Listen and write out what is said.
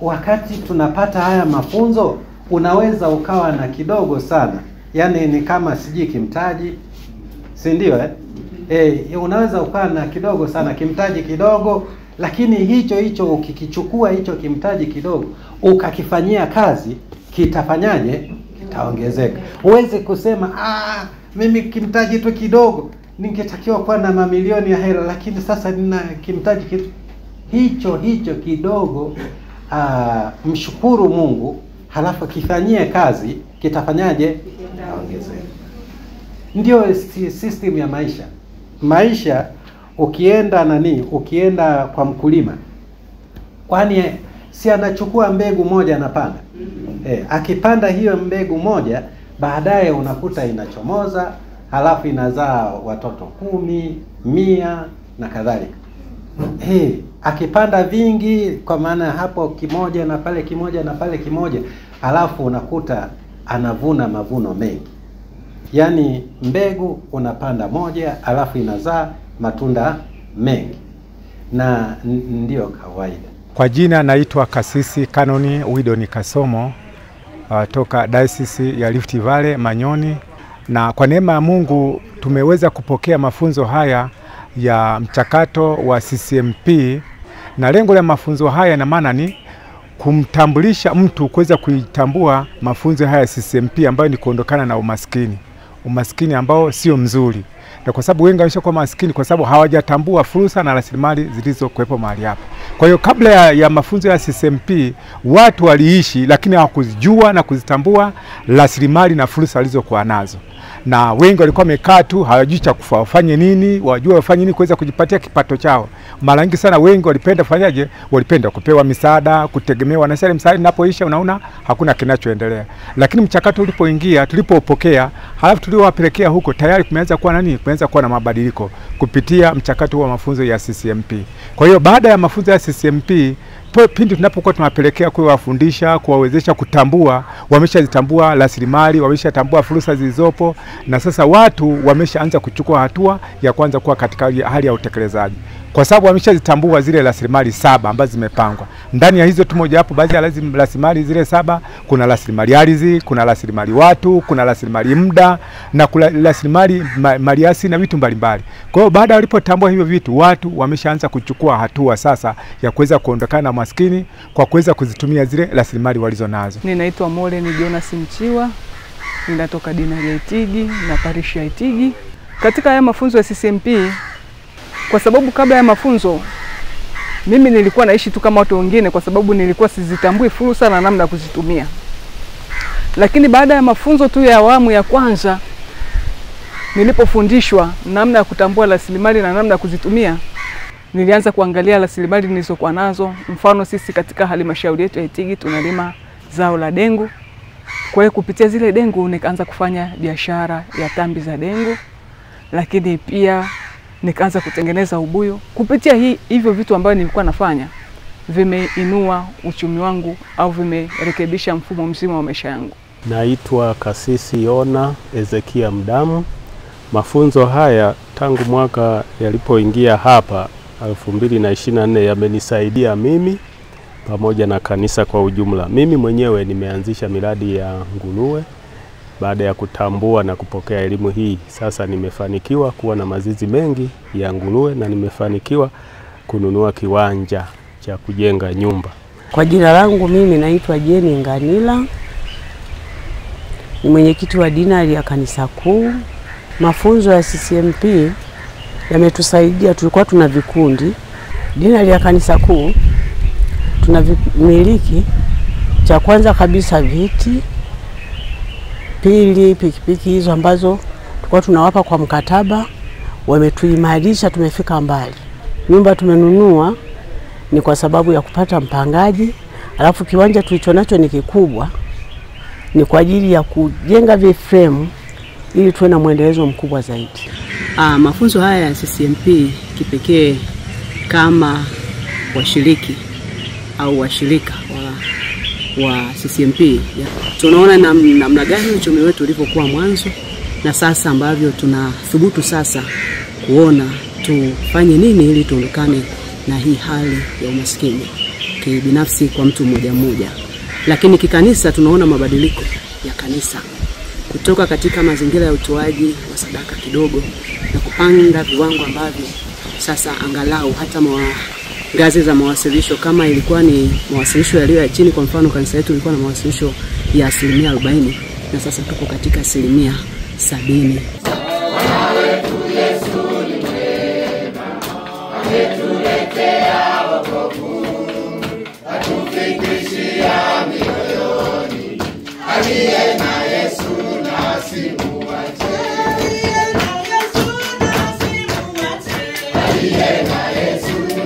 Wakati tunapata haya mafunzo, unaweza ukawa na kidogo sana. Yaani ni kama siji kimtaji, si ndio unaweza ukawa na kidogo sana, kimtaji kidogo, lakini hicho ukikichukua hicho kimtaji kidogo, ukakifanyia kazi, kitafanyaje? Kitaongezeka. Uweze kusema mimi kimtaji tu kidogo, ningetakiwa kuwa na mamilioni ya hela, lakini sasa nina kimtaji hicho kidogo. Mshukuru Mungu, halafu kifanyie kazi, kitafanyaje? Kitaongezeka. Ndio system ya maisha. Maisha ukienda kwa mkulima, kwani si anachukua mbegu moja anapanda? Akipanda hiyo mbegu moja, baadaye unakuta inachomoza, halafu inazaa watoto 10, 100 na kadhalika. Akipanda vingi, kwa maana hapo kimoja na pale kimoja na pale kimoja, halafu unakuta anavuna mavuno mengi. Yaani mbegu unapanda moja, halafu inazaa matunda mengi. Na ndio kawaida. Kwa jina naitwa Kasisi Kanoni Widoni Kasomo, toka Diocese ya Rift Valley Manyoni, na kwa neema ya Mungu tumeweza kupokea mafunzo haya ya mchakato wa CCMP, na lengo la mafunzo haya na maana ni kumtambulisha mtu kuweza kuitambua mafunzo haya ya CCMP ambayo ni kuondokana na umaskini ambao sio mzuri. Na kwa sababu wengi wameshakuwa maskini kwa sababu hawajatambua fursa na rasilimali zilizokuwepo mahali hapa. Kwa hiyo kabla ya mafunzo ya CCMP, watu waliishi lakini hawakuzijua na kuzitambua rasilimali na fursa walizokuwa nazo. Na wengi walikuwa wamekaa tu, hawajui cha kufanya nini, wajua wafanye nini kuweza kujipatia kipato chao. Mara nyingi sana wengi walipenda fanyaje? Walipenda kupewa misaada, kutegemewa, na sasa msaada unapoisha unaona hakuna kinachoendelea. Lakini mchakato ulipoingia, tulipopokea, halafu tuliowapelekea huko, tayari kumeanza kuwa na mabadiliko kupitia mchakato wa mafunzo ya CCMP. Kwa hiyo baada ya mafunzo ya CCMP, pindi tunapokuwa tunawapelekea kuwafundisha, kuwawezesha kutambua, wameshazitambua rasilimali, wameshatambua fursa zilizopo, na sasa watu wameshaanza kuchukua hatua ya kwanza kuwa katika hali ya utekelezaji. Kwa sababu wameshazitambua zile rasilimali 7 ambazo zimepangwa. Ndani ya hizo tu moja hapo, baadhi ya rasilimali zile 7, kuna rasilimali ardhi, kuna rasilimali watu, kuna rasilimali muda, na kuna rasilimali maliasili na vitu mbalimbali. Kwa hiyo baada walipotambua hivyo vitu, watu wameshaanza kuchukua hatua sasa ya kuweza kuondokana na maskini kwa kuweza kuzitumia zile rasilimali walizo nazo. Ninaitwa Molen Jonas Mchiwa, ninatoka Dinari ya Itigi na Parish ya Itigi. Katika haya mafunzo ya CCMP, kwa sababu kabla ya mafunzo mimi nilikuwa naishi tu kama watu wengine, kwa sababu nilikuwa sizitambui fursa na namna ya kuzitumia. Lakini baada ya mafunzo tu ya awamu ya kwanza, nilipofundishwa namna ya kutambua rasilimali na namna ya kuzitumia, nilianza kuangalia rasilimali nilizokuwa nazo. Mfano, sisi katika halmashauri yetu ya Itigi tunalima zao la dengu. Kwa hiyo kupitia zile dengu nikaanza kufanya biashara ya tambi za dengu, lakini pia nikaanza kutengeneza ubuyu. Kupitia hivyo vitu ambavyo nilikuwa nafanya, vimeinua uchumi wangu au vimerekebisha mfumo mzima wa maisha yangu. Naitwa Kasisi Yona Ezekia Mdamu. Mafunzo haya tangu mwaka yalipoingia hapa 2024 yamenisaidia mimi pamoja na kanisa kwa ujumla. Mimi mwenyewe nimeanzisha miradi ya nguruwe baada ya kutambua na kupokea elimu hii. Sasa nimefanikiwa kuwa na mazizi mengi ya nguruwe na nimefanikiwa kununua kiwanja cha kujenga nyumba. Kwa jina langu mimi naitwa Jeni Nganila, ni mwenyekiti wa Dinari ya Kanisa Kuu. Mafunzo ya CCMP yametusaidia, tulikuwa tuna vikundi. Dinari ya Kanisa Kuu tunamiliki, cha kwanza kabisa viti, pili pikipiki hizo ambazo tulikuwa tunawapa kwa mkataba, wametuimarisha, tumefika mbali. Nyumba tumenunua ni kwa sababu ya kupata mpangaji, alafu kiwanja tulichonacho ni kikubwa, ni kwa ajili ya kujenga viframe ili tuwe na muendelezo mkubwa zaidi. Mafunzo haya ya CCMP kipekee kama washiriki au washirika wa CCMP tunaona namna gani uchumi wetu ulivyokuwa mwanzo na sasa ambavyo tunathubutu sasa kuona tufanye nini ili tuondokane na hii hali ya umaskini kibinafsi kwa mtu mmoja mmoja. Lakini kikanisa tunaona mabadiliko ya kanisa kutoka katika mazingira ya utoaji wa sadaka kidogo na kupanda viwango ambavyo sasa angalau hata ngazi za mawasilisho, kama ilikuwa ni mawasilisho yaliyo ya chini, kwa mfano kanisa letu lilikuwa na mawasilisho ya 40% na sasa tuko katika 70%. Yesu